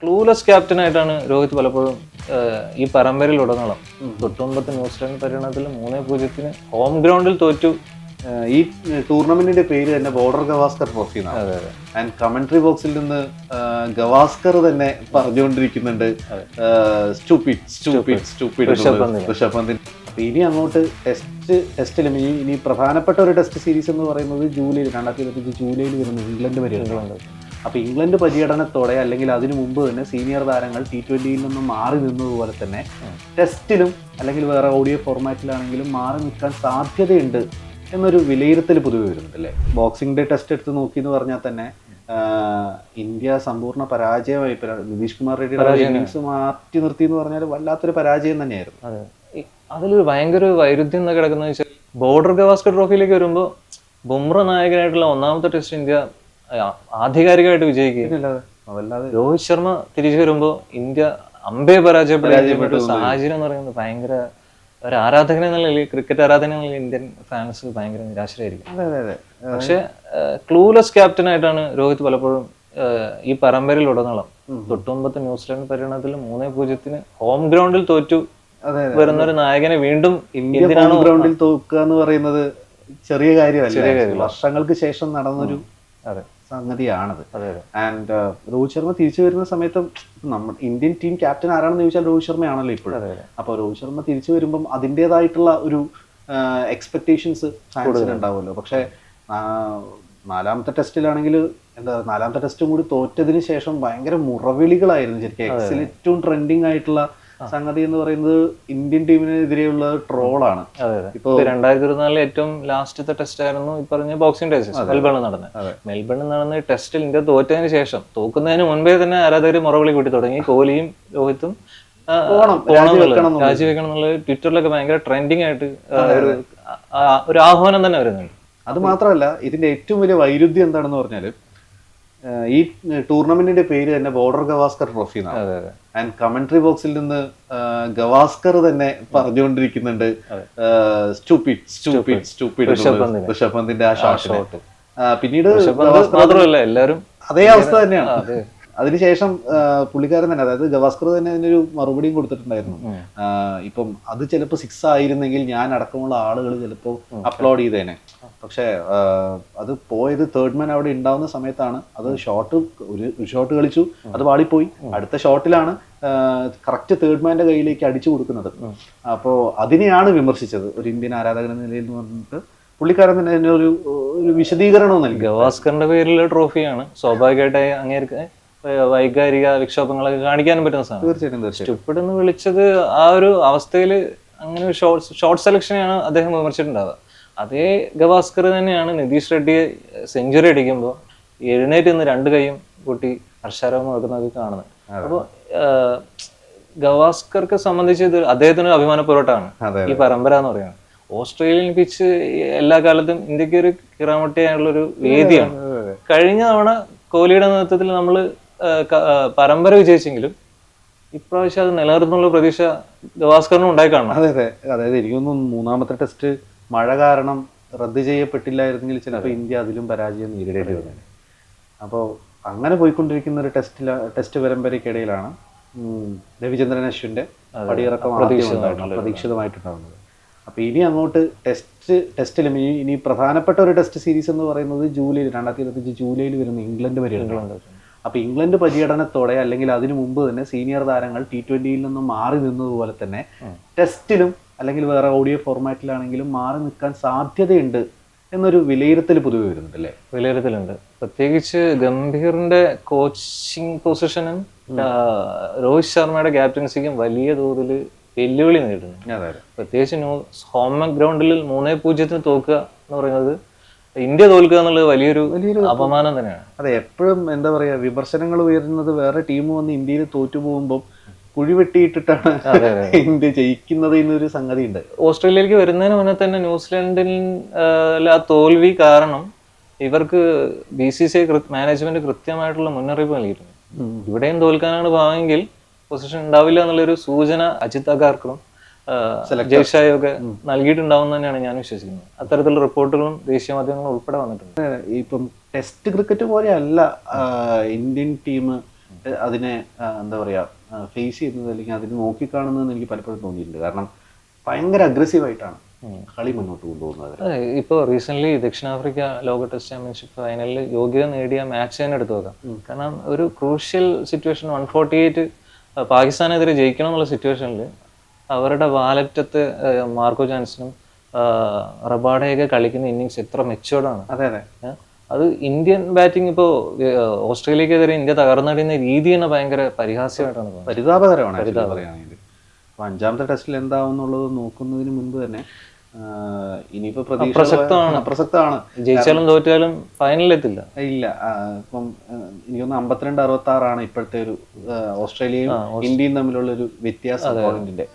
Clueless ക്യാപ്റ്റനായിട്ടാണ് Rohit പലപ്പോഴും ഈ പരമ്പരയിലുടനീളം തൊട്ടുമുമ്പത്തെ New Zealand പര്യടനത്തിൽ 3-0 home ഗ്രൗണ്ടിൽ തോറ്റു. ഈ ടൂർണമെന്റിന്റെ പേര് തന്നെ ബോർഡർ ഗവാസ്കർ ട്രോഫി എന്നാണ്. ആൻഡ് കമന്ററി ബോക്സിൽ നിന്ന് ഗവാസ്കർ തന്നെ പറഞ്ഞുകൊണ്ടിരിക്കുന്നുണ്ട് ഋഷഭ് പന്തിന്. അപ്പൊ ഇനി അങ്ങോട്ട് ടെസ്റ്റിലും ഇനി പ്രധാനപ്പെട്ട ഒരു ടെസ്റ്റ് സീരീസ് എന്ന് പറയുന്നത് ജൂലൈയിൽ 2025 ജൂലൈയിൽ വരുന്ന ഇംഗ്ലണ്ട് പര്യടനമുണ്ട്. അപ്പൊ ഇംഗ്ലണ്ട് പര്യടനത്തോടെ അല്ലെങ്കിൽ അതിനു മുമ്പ് തന്നെ സീനിയർ താരങ്ങൾ T20യിൽ നിന്നും മാറി നിന്നതുപോലെ തന്നെ ടെസ്റ്റിലും അല്ലെങ്കിൽ വേറെ ഓഡിയോ ഫോർമാറ്റിലാണെങ്കിലും മാറി നിൽക്കാൻ സാധ്യതയുണ്ട് എന്നൊരു വിലയിരുത്തൽ പൊതുവെ വരുന്നുണ്ട് അല്ലേ. ബോക്സിംഗ് ഡേ ടെസ്റ്റ് എടുത്ത് നോക്കി എന്ന് പറഞ്ഞാൽ തന്നെ ഇന്ത്യ സമ്പൂർണ്ണ പരാജയമായി. നിതീഷ് കുമാർ റെഡ്ഡിയുടെ ഇന്നിങ്സ് മാറ്റി നിർത്തി എന്ന് പറഞ്ഞാൽ വല്ലാത്തൊരു പരാജയം തന്നെയായിരുന്നു. അതിലൊരു ഭയങ്കര വൈരുദ്ധ്യം എന്ന് കിടക്കുന്നത് വെച്ചാൽ ബോർഡർ ഗവാസ്കർ ട്രോഫിയിലേക്ക് വരുമ്പോൾ ബുംറ നായകനായിട്ടുള്ള ഒന്നാമത്തെ ടെസ്റ്റ് ഇന്ത്യ ആധികാരികമായിട്ട് വിജയിക്കുക. രോഹിത് ശർമ്മ തിരിച്ചു വരുമ്പോൾ ഇന്ത്യ അമ്പയെ പരാജയപ്പെട്ട സാഹചര്യം എന്ന് പറയുന്നത് ഭയങ്കര ഒരു ആരാധകൻ എന്നുള്ള ക്രിക്കറ്റ് ആരാധന എന്നുള്ള ഇന്ത്യൻ ഫാൻസ് ഭയങ്കര നിരാശരായിരിക്കും. പക്ഷെ ക്ലൂലെസ് ക്യാപ്റ്റനായിട്ടാണ് രോഹിത് പലപ്പോഴും ഈ പരമ്പരയിലുടനീളം തൊട്ടുമുമ്പത്തെ ന്യൂസിലാൻഡ് പര്യടനത്തിൽ 3-0 ഹോം ഗ്രൗണ്ടിൽ തോറ്റു വരുന്ന ഒരു നായകനെ വീണ്ടും ഇന്ത്യൻ ഗ്രൗണ്ടിൽ തോക്കുക എന്ന് പറയുന്നത് ചെറിയ കാര്യമല്ല. വർഷങ്ങൾക്ക് ശേഷം നടന്നൊരു സംഗതിയാണത്. ആൻഡ് രോഹിത് ശർമ്മ തിരിച്ചു വരുന്ന സമയത്ത് നമ്മൾ ഇന്ത്യൻ ടീം ക്യാപ്റ്റൻ ആരാണെന്ന് ചോദിച്ചാൽ രോഹിത് ശർമ്മയാണല്ലോ ഇപ്പോഴും. അപ്പോൾ രോഹിത് ശർമ്മ തിരിച്ചു വരുമ്പം അതിൻ്റെതായിട്ടുള്ള ഒരു എക്സ്പെക്ടേഷൻസ് ഫാൻസിന് ഉണ്ടാവുമല്ലോ. പക്ഷേ നാലാമത്തെ ടെസ്റ്റിലാണെങ്കിൽ നാലാമത്തെ ടെസ്റ്റും കൂടി തോറ്റതിന് ശേഷം ഭയങ്കര മുറവിളികളായിരുന്നു ശരിക്കും. എക്സിൽ ഏറ്റവും ട്രെൻഡിങ് ആയിട്ടുള്ള സംഗതി എന്ന് പറയുന്നത് ഇന്ത്യൻ ടീമിനെതിരെയുള്ള ട്രോളാണ്. ഇപ്പൊ 2024 ഏറ്റവും ലാസ്റ്റത്തെ ടെസ്റ്റ് ആയിരുന്നു ഈ പറഞ്ഞ ബോക്സിംഗ് ടെസ്റ്റ് മെൽബണിൽ നടന്ന ടെസ്റ്റിൽ ഇന്ത്യ തോറ്റതിന് ശേഷം തോക്കുന്നതിന് മുൻപേ തന്നെ ആരാധകർ മുറവിളി കൂട്ടി തുടങ്ങി. കോഹ്ലിയും രോഹിത്തും രാജിവെക്കണം എന്നുള്ളത് ട്വിറ്ററിലൊക്കെ ഭയങ്കര ട്രെൻഡിങ് ആയിട്ട് ഒരു ആഹ്വാനം തന്നെ വരുന്നുണ്ട്. അത് മാത്രമല്ല, ഇതിന്റെ ഏറ്റവും വലിയ വൈരുദ്ധ്യം എന്താണെന്ന് പറഞ്ഞാല് ഈ ടൂർണമെന്റിന്റെ പേര് തന്നെ ബോർഡർ ഗവാസ്കർ ട്രോഫി എന്നാണ്. ആൻഡ് കമന്ററി ബോക്സിൽ നിന്ന് ഗവാസ്കർ തന്നെ പറഞ്ഞുകൊണ്ടിരിക്കുന്നുണ്ട് ഋഷഭ് പന്തിന്റെ ആ ഷോട്ട്. പിന്നീട് മാത്രമല്ല എല്ലാവരും അതേ അവസ്ഥ തന്നെയാണ്. അതിനുശേഷം പുള്ളിക്കാരൻ തന്നെ, അതായത് ഗവാസ്കർ തന്നെ അതിനൊരു മറുപടിയും കൊടുത്തിട്ടുണ്ടായിരുന്നു. ഇപ്പം അത് ചിലപ്പോൾ 6 ആയിരുന്നെങ്കിൽ ഞാൻ അടക്കമുള്ള ആളുകൾ ചിലപ്പോൾ അപ്ലോഡ് ചെയ്തേനെ. പക്ഷെ അത് പോയത് തേർഡ് മാൻ അവിടെ ഉണ്ടാവുന്ന സമയത്താണ്. അത് ഒരു ഷോട്ട് കളിച്ചു, അത് പാളിപ്പോയി. അടുത്ത ഷോട്ടിലാണ് കറക്റ്റ് തേർഡ് മാന്റെ കയ്യിലേക്ക് അടിച്ചു കൊടുക്കുന്നത്. അപ്പോൾ അതിനെയാണ് വിമർശിച്ചത് ഒരു ഇന്ത്യൻ ആരാധകൻ എന്ന നിലയിൽ എന്ന് പറഞ്ഞിട്ട് പുള്ളിക്കാരൻ തന്നെ അതിന് ഒരു വിശദീകരണവും നൽകി. ഗവാസ്കറിന്റെ പേരിലുള്ള ട്രോഫിയാണ്, സ്വാഭാവികമായിട്ട് അങ്ങേർക്ക് വൈകാരിക വിക്ഷോഭങ്ങളൊക്കെ കാണിക്കാനും പറ്റുന്ന സാധനം. തീർച്ചയായിട്ടും സ്റ്റുപ്പിഡ് എന്ന് വിളിച്ചത് ആ ഒരു അവസ്ഥയിൽ അങ്ങനെ ഷോർട്ട് സെലക്ഷനെയാണ് അദ്ദേഹം വിമർശിച്ചിട്ടുണ്ടാവുക. അതേ ഗവാസ്കർ തന്നെയാണ് നിതീഷ് റെഡ്ഡിയെ സെഞ്ചുറി അടിക്കുമ്പോൾ എഴുന്നേറ്റ് നിന്ന് 2 കൈയും കൂട്ടി ഹർഷാരവം മുഴക്കുന്നതൊക്കെ കാണുന്നത്. അപ്പോൾ ഗവാസ്കർക്ക് സംബന്ധിച്ച് ഇത് അദ്ദേഹത്തിന് അഭിമാനപൂർവ്വമാണ് ഈ പരമ്പര എന്ന് പറയുന്നത്. ഓസ്ട്രേലിയൻ പിച്ച് എല്ലാ കാലത്തും ഇന്ത്യക്ക് ഒരു കിറാമട്ടിയായുള്ളൊരു വേദിയാണ്. കഴിഞ്ഞ തവണ കോഹ്ലിയുടെ നേതൃത്വത്തിൽ നമ്മൾ പരമ്പര വിജയിച്ചെങ്കിലും ഇപ്രാവശ്യം അത് നിലനിർത്തുന്നുള്ള പ്രതീക്ഷ ഗവാസ്കറിനും ഉണ്ടായി കാണണം. അതായത് എനിക്കൊന്നും 3ാമത്തെ ടെസ്റ്റ് മഴ കാരണം റദ്ദ് ചെയ്യപ്പെട്ടില്ലായിരുന്നെങ്കിൽ ചിലപ്പോൾ ഇന്ത്യ അതിലും പരാജയം നേരിടേണ്ടി വന്നത്. അപ്പോൾ അങ്ങനെ പോയിക്കൊണ്ടിരിക്കുന്ന ഒരു ടെസ്റ്റ് പരമ്പരയ്ക്കിടയിലാണ് രവിചന്ദ്രൻ അശ്വിന്റെ പടിയിറക്കം പ്രതീക്ഷിതമായിട്ടുണ്ടാകുന്നത്. അപ്പോൾ ഇനി അങ്ങോട്ട് ടെസ്റ്റിലും ഇനി പ്രധാനപ്പെട്ട ഒരു ടെസ്റ്റ് സീരീസ് എന്ന് പറയുന്നത് ജൂലൈയിൽ 2025 ജൂലൈയിൽ വരുന്ന ഇംഗ്ലണ്ട് പര്യടനമുണ്ട്. അപ്പോൾ ഇംഗ്ലണ്ട് പര്യടനത്തോടെ അല്ലെങ്കിൽ അതിനു മുമ്പ് തന്നെ സീനിയർ താരങ്ങൾ T20യിൽ നിന്നും മാറി നിന്നതുപോലെ തന്നെ ടെസ്റ്റിലും അല്ലെങ്കിൽ വേറെ ഓഡിയോ ഫോർമാറ്റിലാണെങ്കിലും മാറി നിൽക്കാൻ സാധ്യതയുണ്ട് എന്നൊരു വിലയിരുത്തൽ പൊതുവെ വരുന്നുണ്ട് അല്ലേ. വിലയിരുത്തലുണ്ട്. പ്രത്യേകിച്ച് ഗംഭീറിന്റെ കോച്ചിങ് പൊസിഷനും രോഹിത് ശർമ്മയുടെ ക്യാപ്റ്റൻസിക്കും വലിയ തോതിൽ വെല്ലുവിളി നേരിടുന്നു. പ്രത്യേകിച്ച് ഹോം ഗ്രൗണ്ടിൽ 3-0 തോക്കുക എന്ന് പറയുന്നത് ഇന്ത്യ തോൽക്കുക എന്നുള്ളത് വലിയൊരു അപമാനം തന്നെയാണ്. അതെ, എപ്പോഴും എന്താ പറയാ, വിമർശനങ്ങൾ ഉയരുന്നത് വേറെ ടീം വന്ന് ഇന്ത്യയിൽ തോറ്റു പോകുമ്പോൾ കുഴിവെട്ടിയിട്ടിട്ടാണ് ഇന്ത്യ ജയിക്കുന്നത് എന്നൊരു സംഗതി ഉണ്ട്. ഓസ്ട്രേലിയയിലേക്ക് വരുന്നതിന് മുന്നേ തന്നെ ന്യൂസിലാൻഡിൽ ആ തോൽവി കാരണം ഇവർക്ക് BCCI മാനേജ്മെന്റ് കൃത്യമായിട്ടുള്ള മുന്നറിയിപ്പ് നൽകിയിട്ടുണ്ട്. ഇവിടെയും തോൽക്കാനാണ് ഭാവമെങ്കിൽ പൊസിഷൻ ഉണ്ടാവില്ല എന്നുള്ളൊരു സൂചന അജിത് അഗാർക്കറും ജയ്ഷായും ഒക്കെ നൽകിയിട്ടുണ്ടാവും തന്നെയാണ് ഞാൻ വിശ്വസിക്കുന്നത്. അത്തരത്തിലുള്ള റിപ്പോർട്ടുകളും ദേശീയ മാധ്യമങ്ങളും ഉൾപ്പെടെ വന്നിട്ടുണ്ട്. ഇപ്പം ടെസ്റ്റ് ക്രിക്കറ്റ് പോലെയല്ല ഇന്ത്യൻ ടീം അതിനെ എന്താ പറയുക ഫേസ് ചെയ്യുന്നത് അല്ലെങ്കിൽ അതിനെ നോക്കിക്കാണുന്നതെന്ന് എനിക്ക് പലപ്പോഴും തോന്നിയിട്ടുണ്ട്. കാരണം ഭയങ്കര അഗ്രസീവായിട്ടാണ് കളി മുന്നോട്ട് കൊണ്ടുപോകുന്നത്. അതെ, ഇപ്പോൾ റീസെന്റ് ദക്ഷിണാഫ്രിക്ക ലോക ടെസ്റ്റ് ചാമ്പ്യൻഷിപ്പ് ഫൈനലിൽ യോഗ്യത നേടിയ മാച്ച് തന്നെ എടുത്തു നോക്കാം. കാരണം ഒരു ക്രൂഷ്യൽ സിറ്റുവേഷൻ 148 പാകിസ്ഥാനെതിരെ ജയിക്കണം എന്നുള്ള സിറ്റുവേഷനിൽ അവരുടെ വാലറ്റത്ത് മാർക്കോ ജാൻസണും റബാഡയൊക്കെ കളിക്കുന്ന ഇന്നിങ്സ് എത്ര മെച്ചുവേർഡാണ്. അതെ അതെ, അത് ഇന്ത്യൻ ബാറ്റിംഗ് ഇപ്പോൾ ഓസ്ട്രേലിയക്കെതിരെ ഇന്ത്യ തകർന്നടിയുന്ന രീതി തന്നെ ഭയങ്കര പരിഹാസ്യമായിട്ടാണ് തോന്നുന്നത്. പരിതാപകരമാണ് പറയുകയാണെങ്കിൽ. അപ്പോൾ 5ാമത്തെ ടെസ്റ്റിൽ എന്താവും എന്നുള്ളത് നോക്കുന്നതിന് മുൻപ് തന്നെ ഇനിയിപ്പോൾ പ്രസക്തമാണ്. ജയിച്ചാലും തോറ്റാലും ഫൈനലിലെത്തില്ല. ഇല്ല, ഇപ്പം എനിക്കൊന്ന് 52-66 ഇപ്പോഴത്തെ ഒരു ഓസ്ട്രേലിയയും ഇന്ത്യയും തമ്മിലുള്ള ഒരു വ്യത്യാസം പോയിന്റിന്റെ.